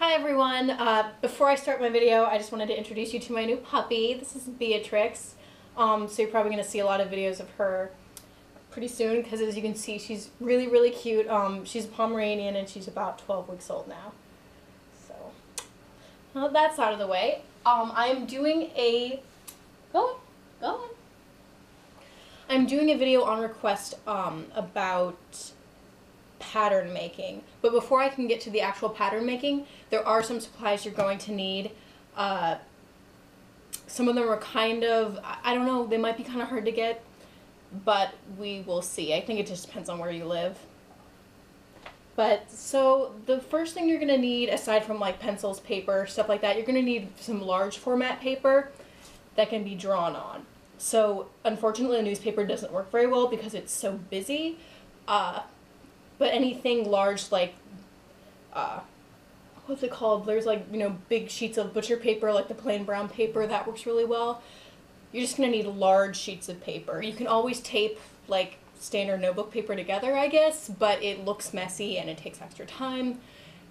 Hi everyone, before I start my video I just wanted to introduce you to my new puppy. This is Beatrix, so you're probably going to see a lot of videos of her pretty soon because as you can see she's really cute. She's a Pomeranian and she's about 12 weeks old now. So, now that that's out of the way, I'm doing a, I'm doing a video on request about pattern making. But before I can get to the actual pattern making, there are some supplies you're going to need. Some of them are kind of, I don't know, they might be kind of hard to get, but we will see. I think it just depends on where you live. But so the first thing you're going to need, aside from like pencils, paper, stuff like that, you're going to need some large format paper that can be drawn on. So unfortunately a newspaper doesn't work very well because it's so busy. But anything large like, what's it called? There's like, you know, big sheets of butcher paper, like the plain brown paper, that works really well. You're just going to need large sheets of paper. You can always tape like standard notebook paper together, I guess, but it looks messy and it takes extra time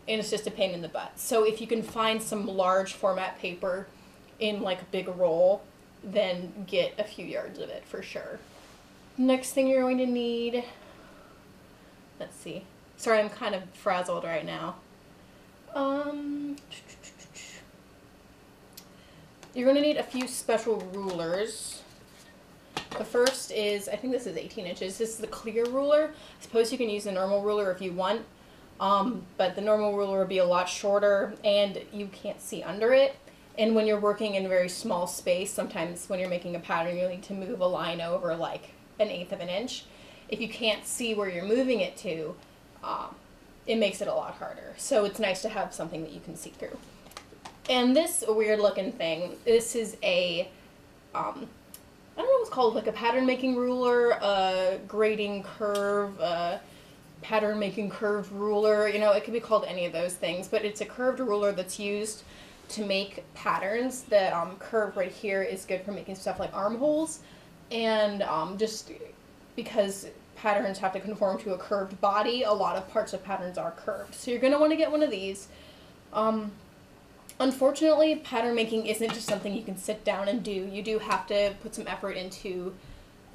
and it's just a pain in the butt. So if you can find some large format paper in like a big roll, then get a few yards of it for sure. Next thing you're going to need, let's see. Sorry, I'm kind of frazzled right now. You're going to need a few special rulers. The first is, I think this is 18 inches. This is the clear ruler. I suppose you can use a normal ruler if you want, but the normal ruler would be a lot shorter and you can't see under it. And when you're working in a very small space, sometimes when you're making a pattern, you need to move a line over like 1/8 of an inch. If you can't see where you're moving it to, it makes it a lot harder. So it's nice to have something that you can see through. And this weird looking thing, this is a, I don't know what's called, like a pattern making ruler, a grading curve, a pattern making curved ruler, you know, it could be called any of those things, but it's a curved ruler that's used to make patterns. The curve right here is good for making stuff like armholes, and just because patterns have to conform to a curved body, a lot of parts of patterns are curved. So you're going to want to get one of these. Unfortunately, pattern making isn't just something you can sit down and do. You do have to put some effort into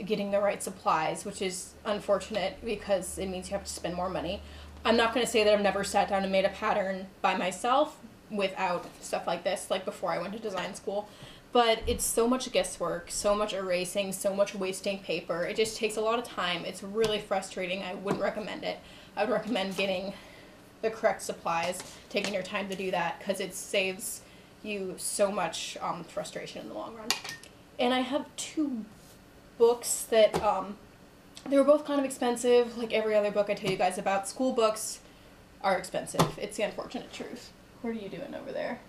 getting the right supplies, which is unfortunate because it means you have to spend more money. I'm not going to say that I've never sat down and made a pattern by myself without stuff like this, like before I went to design school. But it's so much guesswork, so much erasing, so much wasting paper. It just takes a lot of time. It's really frustrating. I wouldn't recommend it. I would recommend getting the correct supplies, taking your time to do that, because it saves you so much frustration in the long run. And I have two books that, they were both kind of expensive, like every other book I tell you guys about. School books are expensive. It's the unfortunate truth. What are you doing over there?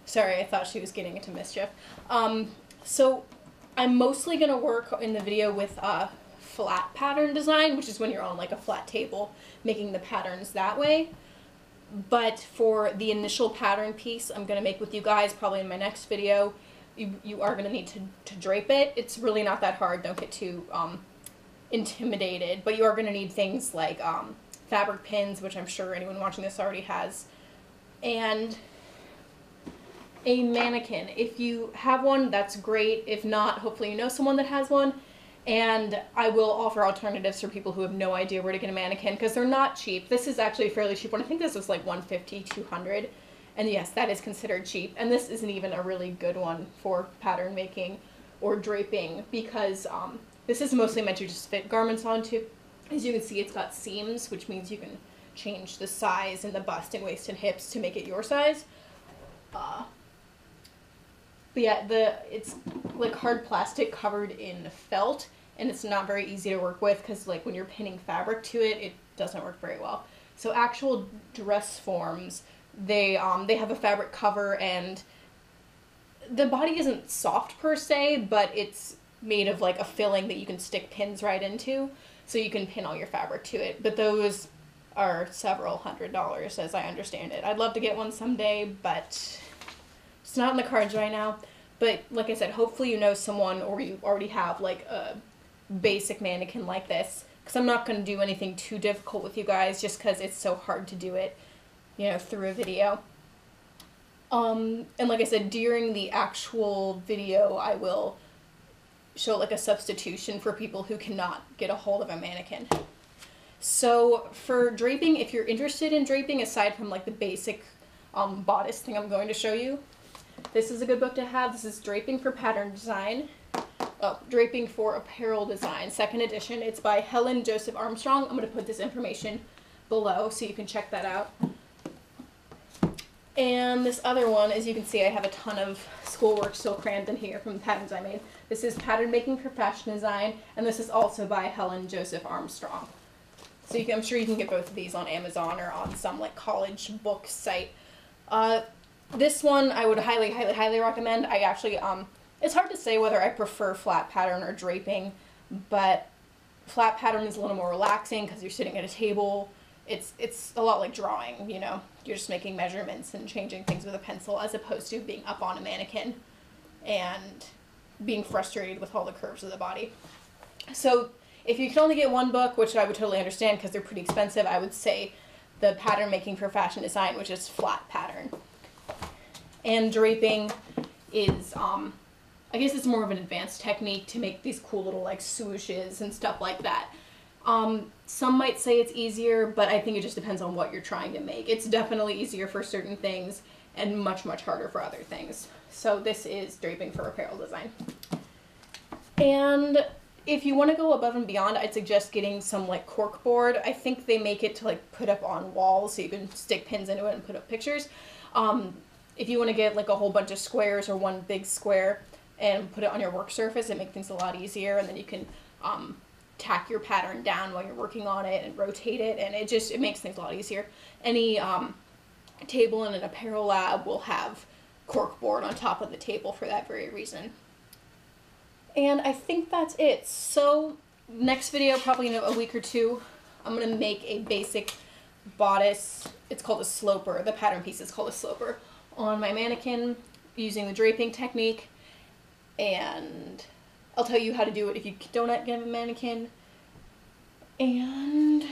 Sorry, I thought she was getting into mischief. So I'm mostly going to work in the video with flat pattern design, which is when you're on like a flat table making the patterns that way. But for the initial pattern piece I'm going to make with you guys probably in my next video, you are going to need to drape it. It's really not that hard. Don't get too intimidated. But you are going to need things like fabric pins, which I'm sure anyone watching this already has, and a mannequin. If you have one, that's great. If not, hopefully you know someone that has one. And I will offer alternatives for people who have no idea where to get a mannequin, because they're not cheap. This is actually a fairly cheap one. I think this was like $150, $200. And yes, that is considered cheap. And this isn't even a really good one for pattern making or draping, because this is mostly meant to just fit garments onto. As you can see, it's got seams, which means you can change the size and the bust and waist and hips to make it your size. But yeah, it's like hard plastic covered in felt, and it's not very easy to work with because like when you're pinning fabric to it, it doesn't work very well. So actual dress forms, they have a fabric cover, and the body isn't soft per se, but it's made of like a filling that you can stick pins right into, so you can pin all your fabric to it. But those are several $100s as I understand it. I'd love to get one someday, but it's not in the cards right now. But like I said, hopefully you know someone, or you already have like a basic mannequin like this, because I'm not going to do anything too difficult with you guys just because it's so hard to do it. you know, through a video. And like I said, during the actual video, I will show like a substitution for people who cannot get a hold of a mannequin. So for draping, if you're interested in draping, aside from like the basic bodice thing I'm going to show you, this is a good book to have. This is Draping for Pattern Design. Oh, Draping for Apparel Design, 2nd edition. It's by Helen Joseph Armstrong. I'm going to put this information below so you can check that out. And this other one, as you can see, I have a ton of schoolwork still crammed in here from the patterns I made. This is Pattern Making for Fashion Design, and this is also by Helen Joseph Armstrong. So I'm sure you can get both of these on Amazon or on some like college book site. This one I would highly, highly, highly recommend. I actually, it's hard to say whether I prefer flat pattern or draping, but flat pattern is a little more relaxing because you're sitting at a table. It's a lot like drawing, you know. You're just making measurements and changing things with a pencil as opposed to being up on a mannequin and being frustrated with all the curves of the body. So if you can only get one book, which I would totally understand because they're pretty expensive, I would say the Pattern Making for Fashion Design, which is flat pattern. And draping is, I guess it's more of an advanced technique to make these cool little like swooshes and stuff like that. Some might say it's easier, but I think it just depends on what you're trying to make. It's definitely easier for certain things and much, much harder for other things. So this is Draping for Apparel Design. And if you want to go above and beyond, I'd suggest getting some like cork board. I think they make it to like put up on walls so you can stick pins into it and put up pictures. If you want to get like a whole bunch of squares or one big square and put it on your work surface, it makes things a lot easier, and then you can tack your pattern down while you're working on it and rotate it, and it makes things a lot easier. Any table in an apparel lab will have cork board on top of the table for that very reason. And I think that's it. So next video, probably in a week or two, I'm going to make a basic bodice. It's called a sloper. The pattern piece is called a sloper on my mannequin using the draping technique. And I'll tell you how to do it if you don't get a mannequin. And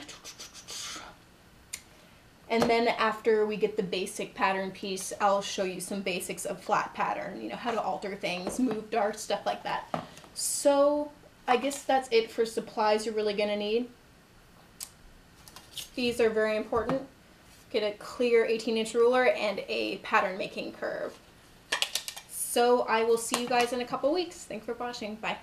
then after we get the basic pattern piece, I'll show you some basics of flat pattern, you know, how to alter things, move darts, stuff like that. So I guess that's it for supplies you're really going to need. These are very important. Get a clear 18-inch ruler and a pattern making curve. So I will see you guys in a couple weeks. Thanks for watching. Bye.